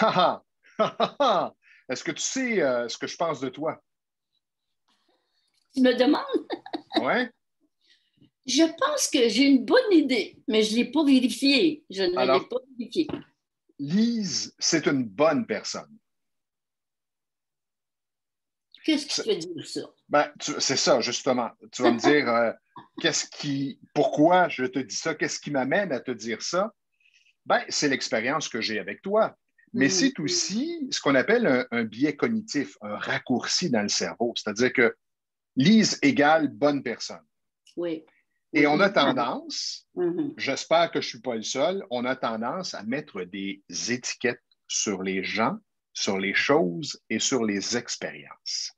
Ha, ha, ha, ha. Est-ce que tu sais ce que je pense de toi? Tu me demandes? Ouais? Je pense que j'ai une bonne idée, mais je ne l'ai pas vérifiée. Je ne l'ai Alors, pas vérifiée. Lise, c'est une bonne personne. Qu'est-ce qui te C'est fait dire ça? ben, c'est ça, justement. Tu vas me dire, pourquoi je te dis ça? Qu'est-ce qui m'amène à te dire ça? Ben, c'est l'expérience que j'ai avec toi. Mais c'est Mhm. aussi ce qu'on appelle un biais cognitif, un raccourci dans le cerveau. C'est-à-dire que Lise égale bonne personne. Oui, Et oui, on a évidemment. tendance, Mhm. j'espère que je ne suis pas le seul, on a tendance à mettre des étiquettes sur les gens, sur les choses et sur les expériences.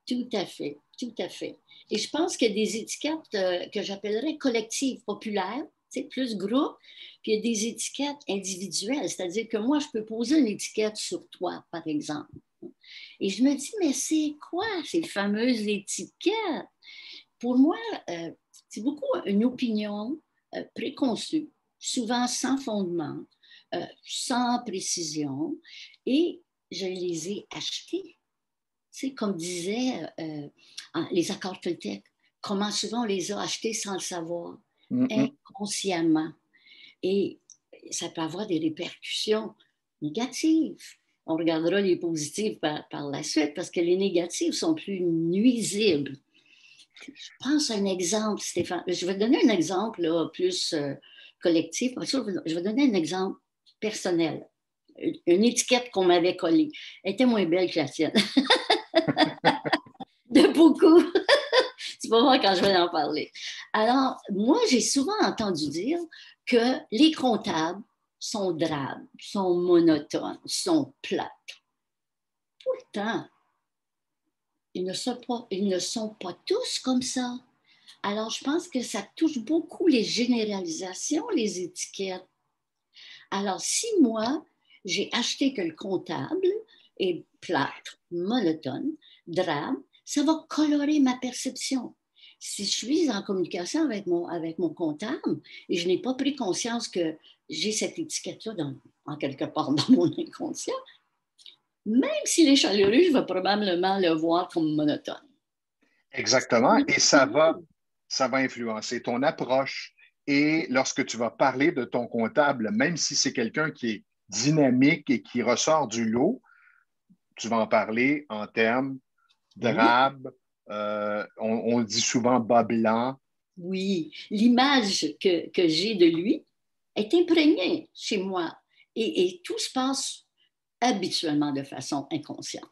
Tout à fait, tout à fait. Et je pense qu'il y a des étiquettes que j'appellerais collectives, populaires, c'est plus groupe, puis il y a des étiquettes individuelles, c'est-à-dire que moi, je peux poser une étiquette sur toi, par exemple. Et je me dis, mais c'est quoi ces fameuses étiquettes? Pour moi, euh, c'est beaucoup une opinion préconçue, souvent sans fondement, sans précision, et je les ai achetées. C'est comme disaient les accords Toltec, comment souvent on les a achetés sans le savoir, Mm -mm. inconsciemment. Et ça peut avoir des répercussions négatives. On regardera les positives par la suite parce que les négatives sont plus nuisibles. Je pense à un exemple, Stéphane. Je vais te donner un exemple là, plus collectif. Je vais donner un exemple personnel. Une étiquette qu'on m'avait collée. Elle était moins belle que la tienne. De beaucoup. Tu vas voir quand je vais en parler. Alors, moi, j'ai souvent entendu dire que les comptables sont drabes, sont monotones, sont plates. Pourtant, ils ne sont pas tous comme ça. Alors, je pense que ça touche beaucoup les généralisations, les étiquettes. Alors, si moi, j'ai acheté que le comptable est plâtre, monotone, drabe, ça va colorer ma perception. Si je suis en communication avec mon comptable et je n'ai pas pris conscience que j'ai cette étiquette-là en quelque part dans mon inconscient, même s'il est chaleureux, je vais probablement le voir comme monotone. Exactement. Et ça va influencer ton approche. Et lorsque tu vas parler de ton comptable, même si c'est quelqu'un qui est dynamique et qui ressort du lot, tu vas en parler en termes Oui, drabe, on dit souvent bas blanc. oui, l'image que j'ai de lui est imprégnée chez moi et tout se passe habituellement de façon inconsciente.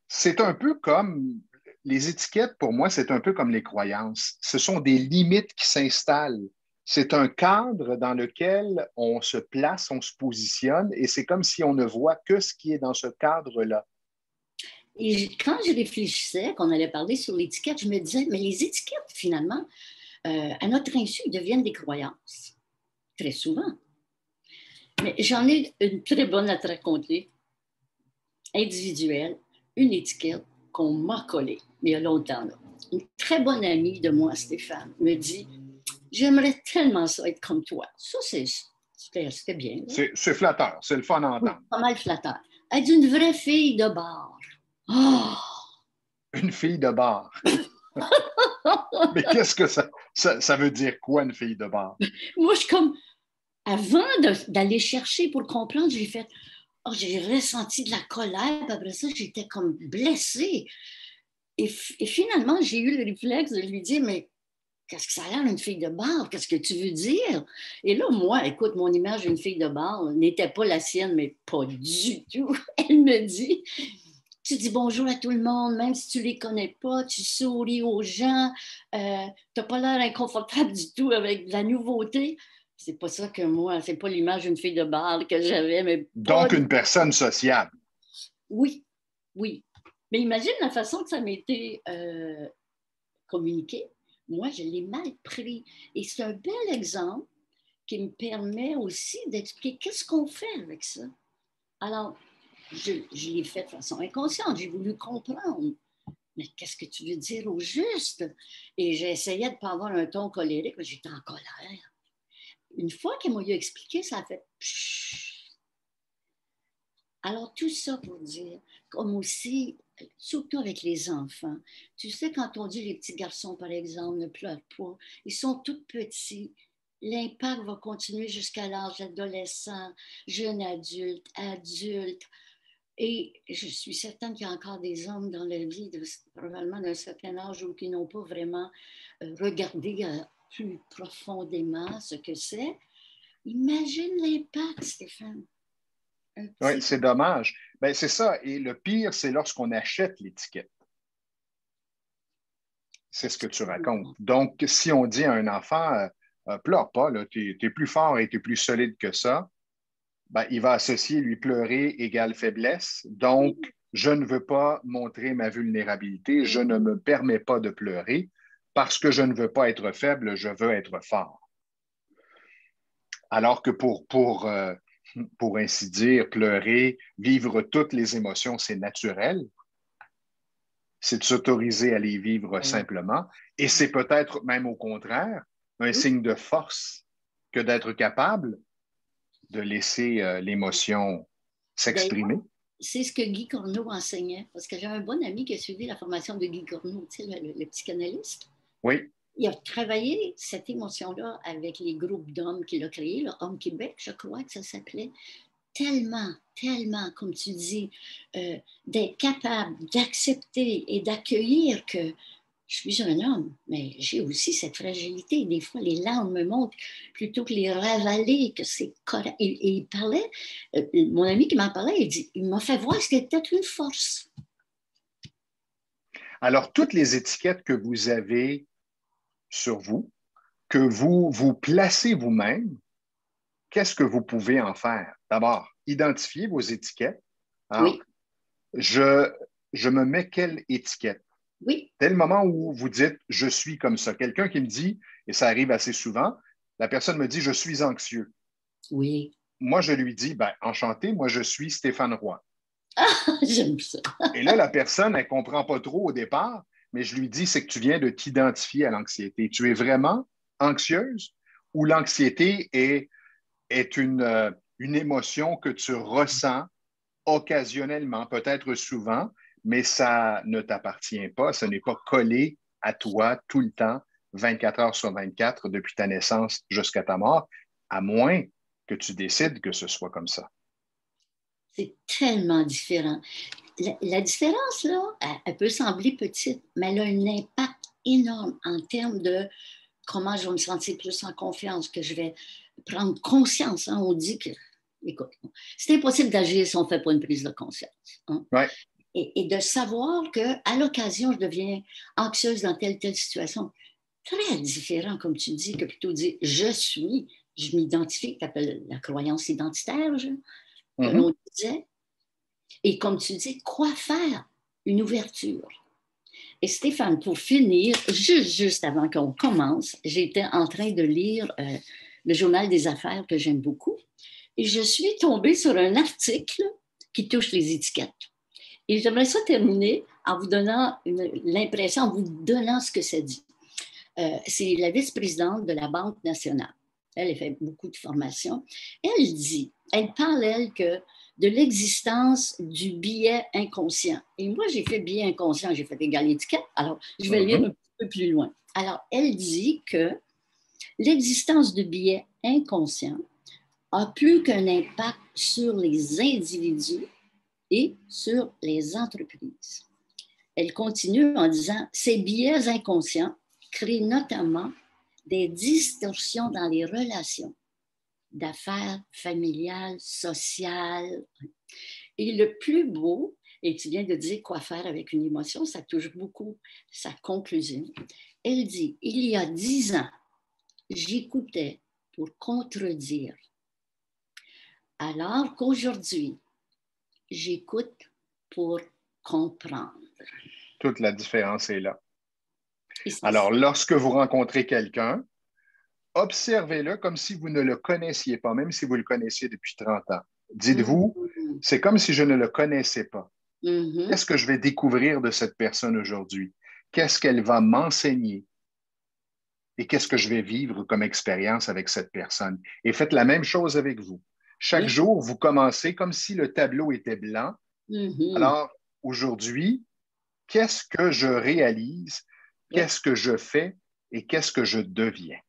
C'est un peu comme les étiquettes, pour moi, c'est un peu comme les croyances. Ce sont des limites qui s'installent. C'est un cadre dans lequel on se place, on se positionne, et c'est comme si on ne voit que ce qui est dans ce cadre-là. Et quand je réfléchissais, qu'on allait parler sur l'étiquette, je me disais, mais les étiquettes, finalement, à notre insu, deviennent des croyances, très souvent. Mais j'en ai une très bonne à te raconter, individuelle, une étiquette qu'on m'a collée, mais il y a longtemps. Là. Une très bonne amie de moi, Stéphane, me dit, j'aimerais tellement ça être comme toi. Ça, c'était bien. Là. C'est flatteur, c'est le fun à Oui, entendre. pas mal flatteur. Elle dit une vraie fille de bar. Oh! Une fille de bar. Mais qu'est-ce que ça veut dire quoi, une fille de bar? Moi, je suis comme, avant d'aller chercher pour comprendre, j'ai fait, oh, j'ai ressenti de la colère, puis après ça, j'étais comme blessée. Et finalement, j'ai eu le réflexe de lui dire, mais qu'est-ce que ça a l'air d'une fille de bar? Qu'est-ce que tu veux dire? Et là, moi, écoute, mon image d'une fille de bar n'était pas la sienne, mais pas du tout. Elle me dit, tu dis bonjour à tout le monde, même si tu ne les connais pas, tu souris aux gens, tu n'as pas l'air inconfortable du tout avec la nouveauté. C'est pas ça que moi, c'est pas l'image d'une fille de bar que j'avais, mais pas Donc, du une personne sociable. Oui, oui. Mais imagine la façon que ça m'a été communiqué. Moi, je l'ai mal pris. Et c'est un bel exemple qui me permet aussi d'expliquer qu'est-ce qu'on fait avec ça. Alors, je l'ai fait de façon inconsciente. J'ai voulu comprendre. Mais qu'est-ce que tu veux dire au juste? Et j'essayais de ne pas avoir un ton colérique, mais j'étais en colère. Une fois qu'elle m'a expliqué, ça a fait pshhh. Alors, tout ça pour dire, comme aussi, surtout avec les enfants, tu sais, quand on dit les petits garçons, par exemple, ne pleurent pas, ils sont tout petits. L'impact va continuer jusqu'à l'âge adolescent, jeune adulte, adulte. Et je suis certaine qu'il y a encore des hommes dans la vie, probablement d'un certain âge, où qui n'ont pas vraiment regardé plus profondément ce que c'est. Imagine l'impact, Stéphane. Un Oui, petit... c'est dommage. Ben, c'est ça. Et le pire, c'est lorsqu'on achète l'étiquette. C'est ce que tu racontes. Donc, si on dit à un enfant, pleure pas, tu es plus fort et tu es plus solide que ça, ben, il va associer lui pleurer égale faiblesse. Donc, je ne veux pas montrer ma vulnérabilité, je ne me permets pas de pleurer parce que je ne veux pas être faible, je veux être fort. Alors que pour ainsi dire, pleurer, vivre toutes les émotions, c'est naturel. C'est de s'autoriser à les vivre simplement. Et c'est peut-être même au contraire un signe de force que d'être capable de laisser l'émotion s'exprimer. C'est ce que Guy Corneau enseignait, parce que j'ai un bon ami qui a suivi la formation de Guy Corneau, tu sais, le psychanalyste. Oui. Il a travaillé cette émotion-là avec les groupes d'hommes qu'il a créés, le Homme Québec, je crois que ça s'appelait. Tellement, tellement, comme tu dis, d'être capable d'accepter et d'accueillir que je suis un homme, mais j'ai aussi cette fragilité. Des fois, les larmes me montent plutôt que les ravaler, que c'est correct. Et il parlait, mon ami qui m'en parlait, il m'a fait voir que c'était peut-être une force. Alors, toutes les étiquettes que vous avez sur vous, que vous placez vous-même, qu'est-ce que vous pouvez en faire? D'abord, identifiez vos étiquettes. Alors, Oui. je me mets quelle étiquette? Oui. Dès le moment où vous dites je suis comme ça, quelqu'un qui me dit, et ça arrive assez souvent, la personne me dit je suis anxieux. Oui. Moi, je lui dis ben, enchanté, moi je suis Stéphane Roy. J'aime ça. Et là, la personne, elle ne comprend pas trop au départ, mais je lui dis c'est que tu viens de t'identifier à l'anxiété. Tu es vraiment anxieuse ou l'anxiété est une émotion que tu ressens occasionnellement, peut-être souvent, mais ça ne t'appartient pas, ce n'est pas collé à toi tout le temps, 24 heures sur 24, depuis ta naissance jusqu'à ta mort, à moins que tu décides que ce soit comme ça. C'est tellement différent. La différence, là, elle peut sembler petite, mais elle a un impact énorme en termes de comment je vais me sentir plus en confiance, que je vais prendre conscience. Hein. On dit que, écoute, c'est impossible d'agir si on ne fait pas une prise de conscience. Hein. Ouais. Et de savoir qu'à l'occasion, je deviens anxieuse dans telle situation. Très différent, comme tu dis, que plutôt dire je suis, je m'identifie, tu appelles la croyance identitaire, que l'on disait. Et comme tu dis, quoi faire? Une ouverture. Et Stéphane, pour finir, juste avant qu'on commence, j'étais en train de lire le Journal des affaires que j'aime beaucoup et je suis tombée sur un article qui touche les étiquettes. Et j'aimerais ça terminer en vous donnant l'impression, en vous donnant ce que ça dit. C'est la vice-présidente de la Banque nationale. Elle fait beaucoup de formations. Elle parle, elle, que de l'existence du biais inconscient. Et moi, j'ai fait biais inconscient, j'ai fait égal étiquette. Alors, je vais lire un petit peu plus loin. Alors, elle dit que l'existence de biais inconscients a plus qu'un impact sur les individus et sur les entreprises. Elle continue en disant, ces biais inconscients créent notamment des distorsions dans les relations d'affaires familiales, sociales. Et le plus beau, et tu viens de dire quoi faire avec une émotion, ça touche beaucoup sa conclusion. Elle dit, il y a 10 ans, j'écoutais pour contredire, alors qu'aujourd'hui, j'écoute pour comprendre. Toute la différence est là. Alors, lorsque vous rencontrez quelqu'un, observez-le comme si vous ne le connaissiez pas, même si vous le connaissiez depuis 30 ans. Dites-vous, c'est comme si je ne le connaissais pas. Qu'est-ce que je vais découvrir de cette personne aujourd'hui? Qu'est-ce qu'elle va m'enseigner? Et qu'est-ce que je vais vivre comme expérience avec cette personne? Et faites la même chose avec vous. Chaque Oui. jour, vous commencez comme si le tableau était blanc. Mhm. Alors, aujourd'hui, qu'est-ce que je réalise? Oui. Qu'est-ce que je fais? Et qu'est-ce que je deviens?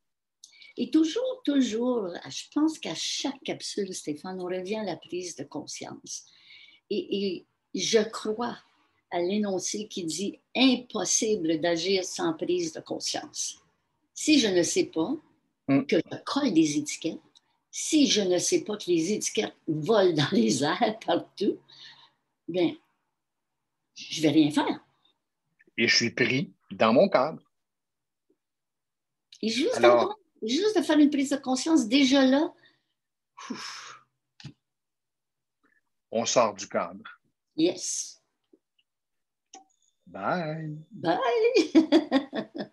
Et toujours, toujours, je pense qu'à chaque capsule, Stéphane, on revient à la prise de conscience. Et je crois à l'énoncé qui dit impossible d'agir sans prise de conscience. Si je ne sais pas Hum. que je colle des étiquettes, si je ne sais pas que les étiquettes volent dans les airs partout, bien, je ne vais rien faire. Et je suis pris dans mon cadre. Et Alors, juste de faire une prise de conscience, déjà là, ouf, on sort du cadre. yes, Bye! bye!